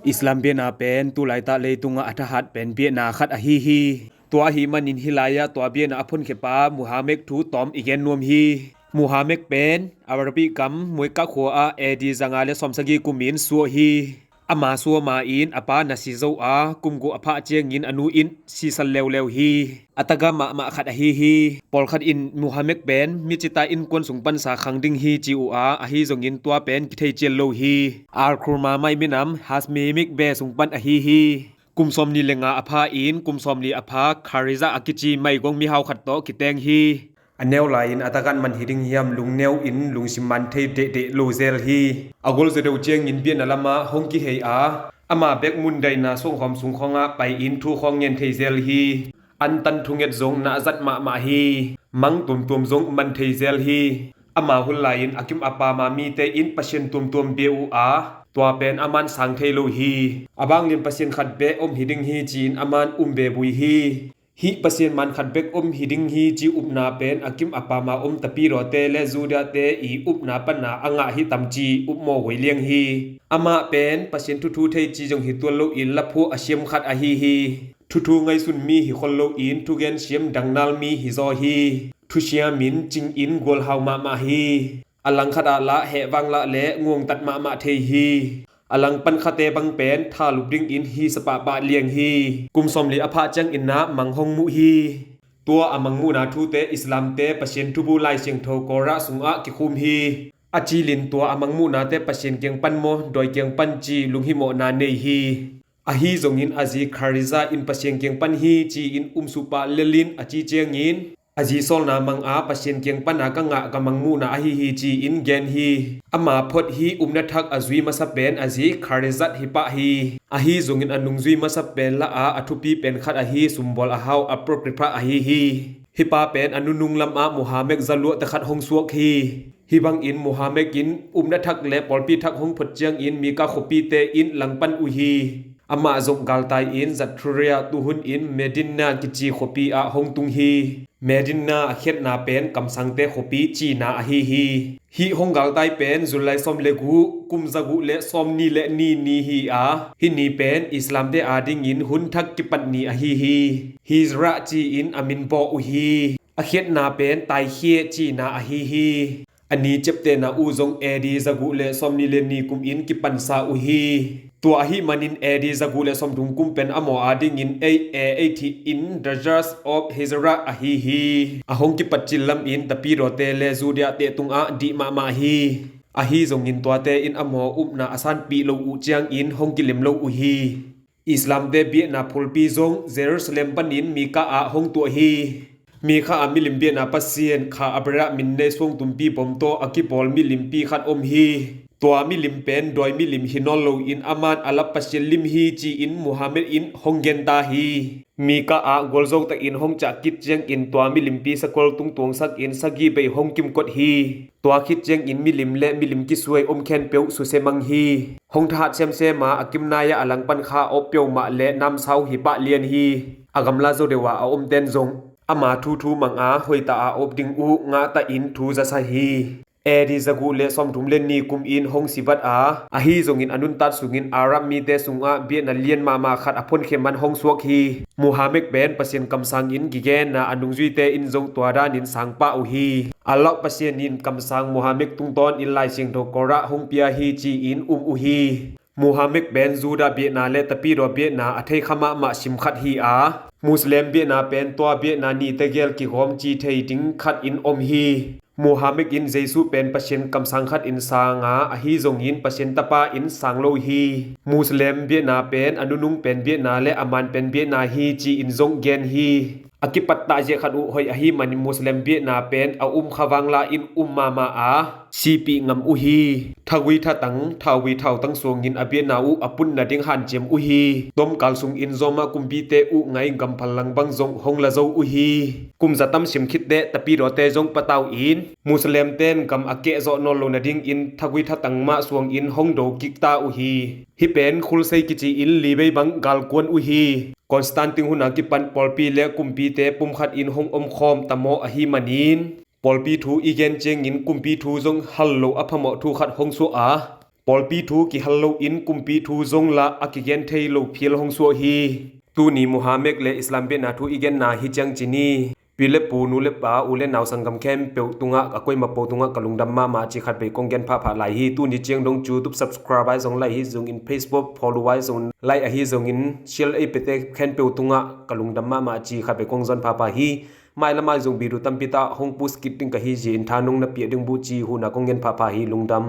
อิสลามเบียนาเป็นตุไลตาเลยตุงอัฐหัดเป็นเบียนาขัดอฮีฮีตัวฮีมันนินฮิลายะตัวเบียนาอพุนเขปามูฮัมเหม็ดทูตอมอีเกนนวมฮีมูฮัมเหม็ดเป็นอารบีกัมมวยกะขัวอาเอดีจังอาเลสอมสกีกุมินสัวฮีอามาสัวมาอินอปานาซิโซอากุมกุอภาเจียงอินอนุอินซีซัลเลวเลวฮีอัตกามะขัดอฮีฮีปอลขัดอินมูฮัมเหม็ดเป็นมิจิตาอินกวนสุงปันสาขังดิงฮีจิอูอาอฮีจงอินตัวเป็นกิเทเจลโลฮีอาร์ครูมาไม่มินำฮัสมีมิกเบสุงปันอฮีฮีกุมสมนีเลงาอภาอินกุมสมนีอภาคาริซาอากิจีไม่กงมีเฮาขัดโตกิเตงฮีอันเนวไลน์อัตกันมันฮิดิงเฮียมลุงเนวอินลุงสิมันเทเดเดโลเซลฮีอากอลเซเดวเจงอินเบียนอลามาฮงกิเฮอาอามาเบกมุนไดนาส่งความสูงของอาไปอินทูของเงินเทเซลฮีอันตันทุงเงดซงนาจัดมาฮีมังตุมตุมซงมันเทเซลฮีอามาฮุลไลน์อากิมอาปามามีเตอินปะเชนตุมตุมเบอูอาตัวเป็นอามันสังเทโลฮีอาบังเลียนปะเชนขัดเบอมฮิดิงฮีจีนอามันเบบุยฮีฮิปะเซียนมันขัดเบกฮิดิงฮีจีนาเป็นอากิมอปามาตะปีโรเตเลจูดาเตอีนาปนาอ่างฮิตัมจีโมหวยเลียงฮีอามาเป็นปะเซียนทุเทจีจงฮิตัวโลอินละพูอาเชียมขัดอาฮีทุไงสุนมีฮิคนโลอินทุเกนเชียมดังนัลมีฮิโซฮีทุเชียมินจิงอินกอลฮาวมาฮีอลังขดาละเหวังละเละงวงตัดมาเทฮีอลังปันคาเตบังเป็นทาลุบดิงอินฮีสปะบะเลียงฮีกุมสมลีอภาจังอินนะมังฮงมุฮีตัวอมังมูนาทูเตอิสลามเตปะเชนทุบูไลเชียงโทโกระสุงอะกิคุมฮีอาจีลินตัวอมังมูนาเตปะเชนเกียงปันโมโดยเกียงปันจีลุงฮิโมนาเนฮีอาฮีจงอินอาจีคาริซาอินปะเชนเกียงปันฮีจีอินสุปาเลลินอาจีเจียงอินอาจีโซลนามังอาปะเชนเกียงปันนากะงะกะมังมูนาอาฮีจีอินเกนฮีอามาพดฮีนัทักอาจุยมาสับเป็นอาจีคาริซัตฮิปะฮีอาฮีจงอินอนุงจุยมาสับเป็นละอาอทุปีเป็นขัดอาฮีสุมบอลอาฮาวอโปรกริพระอาฮีฮิปะเป็นอนุนุงลำอามูฮัมเหม็ดซาลัวตะขัดฮงสวกฮีฮิบังอินมูฮัมเหม็ดอินนัทักเลปอลปีทักฮงพดเจียงอินมีกาขปีเตอินหลังปันอุฮีอามาจงกาลไตอินจัตทรูเรียตุหุนอินเมดินนากิจีขปีอาฮงตุงฮีเมดินนาเขตนาเป็นกำสังเตขปีจีนาอาฮีฮงกาลไตเป็นจุลัยสมเลกูกุมซากุเลสมนีเลนีฮีอาฮินีเป็นอิสลามเตอาดิงอินหุนทักกิปันนีอาฮีสระจีอินอามินปออุฮีอาเขตนาเป็นไตเขจีนาอาฮีอันนี้เจ็บเตนาอูจงเอดีซากุเลสมนีเลนีกุมอินกิปันซาอุฮีตัวอาฮีมันินเอดีซากุเลสมดุงกุมเป็นอโมอาดิงอินเอทีอินเดจัสออฟฮิซระอาฮีอาฮงกิปัจจิลลัมอินตะปีโรเตเลจูเดียเตตุงอาดีมาฮีอาฮีจงอินตัวเตอินอโมนาอาซันปีโลอูเจียงอินฮงกิเลมโลอูฮีอิสลามเดเบียนาพุลปีจงเยรูซาเล็มปันินมีกาอาฮงตัวฮีมีข้ามิลิมเบียนาปัสเซียนข้าอับระมินเนสวงตุมปีปมโตอากิปอลมิลิมปีขัดฮีตัวมิลิมเป็นโดยมิลิมฮินอลโลอินอามานอัลปัสเชลิมฮีจีอินมูฮัมเหม็ดอินฮงเกนตาฮีมีกาอากอลโจกตะอินฮงจากกิจเจียงอินตัวมิลิมปีสกอลตุงตวงสักอินสักีไปฮงกิมกดฮีตัวคิดเจียงอินมิลิมและมิลิมกิสวยแคนเปียวสุเซมังฮีฮงทัดเซมเซมาอากิมนายะอลังปันคาอเปียวมาและนำเสาหิปะเลียนฮีอากำลาโจเดวะอาเตนจงอามาทูมังอาหอยตาอาอบดิงอูงาตาอินทูจะสาฮีเอดีซากุเลสอมทุมเลนนีกุมอินฮงสิบัตอาฮีจงอินอนุนตัดสุงินอารับมีเตสุงอาเบียนเลียนมาขัดอพนเขมันฮงสวกฮีมูฮัมเหม็ดเบนปะเซียนกำสังอินกิเกนนาอนุงจุยเตอินจงตัวดานินสังปะอุฮีอัลลอฮ์ปะเซียนินกำสังมูฮัมเหม็ดตุงตอนอินไลเชียงโทกระฮงเปียฮีจีอินอุฮีมูฮัมเหม็ดเบนจูดาเบียนาเลตะปีโรเบียนาอเทขมะมาชิมขัดฮีอามุสลิมเบียนาเป็นตัวเบียนานีเตเกลกิโฮมจีเทดิงขัดอินฮีมูฮัมเหม็ดอินเจซูเป็นปะเชนกำสังขัดอินสางาอฮีจงอินปะเชนตะปาอินสังโลฮีมุสลิมเบียนาเป็นอนุนุงเป็นเบียนาและอามันเป็นเบียนาฮีจีอินจงเกนฮีอากิปัตตาเจขัดอุหอยอฮีมันมุสลิมเบียนาเป็นเอาขวังลาอินมาอาชีปีงำอุฮีทวีทตังทวีเท่าตั้งสวงอินอเบียนาอปุนนาดิงหันเจมอุฮีต้มกาลสุงอินโซมากุมปีเตไงกำพลังบังจงฮงละโจอุฮีกุมจะตั้มชิมคิดเดตะปีโรเตจงปะเตาอินมุสลิมเต้นกำอเกะโจนอลโลนาดิงอินทวีทตังมาสวงอินฮงโดกิกตาอุฮีฮิเป็นคุลไซกิจิอินลีเบบังกาลกวนอุฮีคอนสแตนติงหุนากิปันปอลปีและกุมปีเตปุ่มขัดอินฮงคอมตะโมอหิมานินปอลปีทูอีเกนเจงอินกุมปีทูจงฮัลโลอพมอทูขัดฮงสัวอา Paul pi thu ki hallo in kumpi thu zong la akigen thei lo phiel hong so hi tu ni Muhammad le Islam be na thu igen na hi chang chini pile pu nu le pa u le naw sangam khem pe tunga akoi ma po tunga kalungdam ma chi khat be konggen pha pha lai hi tu ni cheng dong chu tup subscribe ai zong lai hi zong in Facebook follow ai zong lai a hi zong in share ai pete khen pe tunga kalungdam ma chi khat be kongzon pha pha hi mai la mai zong bi ru tam pita hong pu skitting ka hi jin thanung na pi ding bu chi hu na konggen pha pha hi lungdam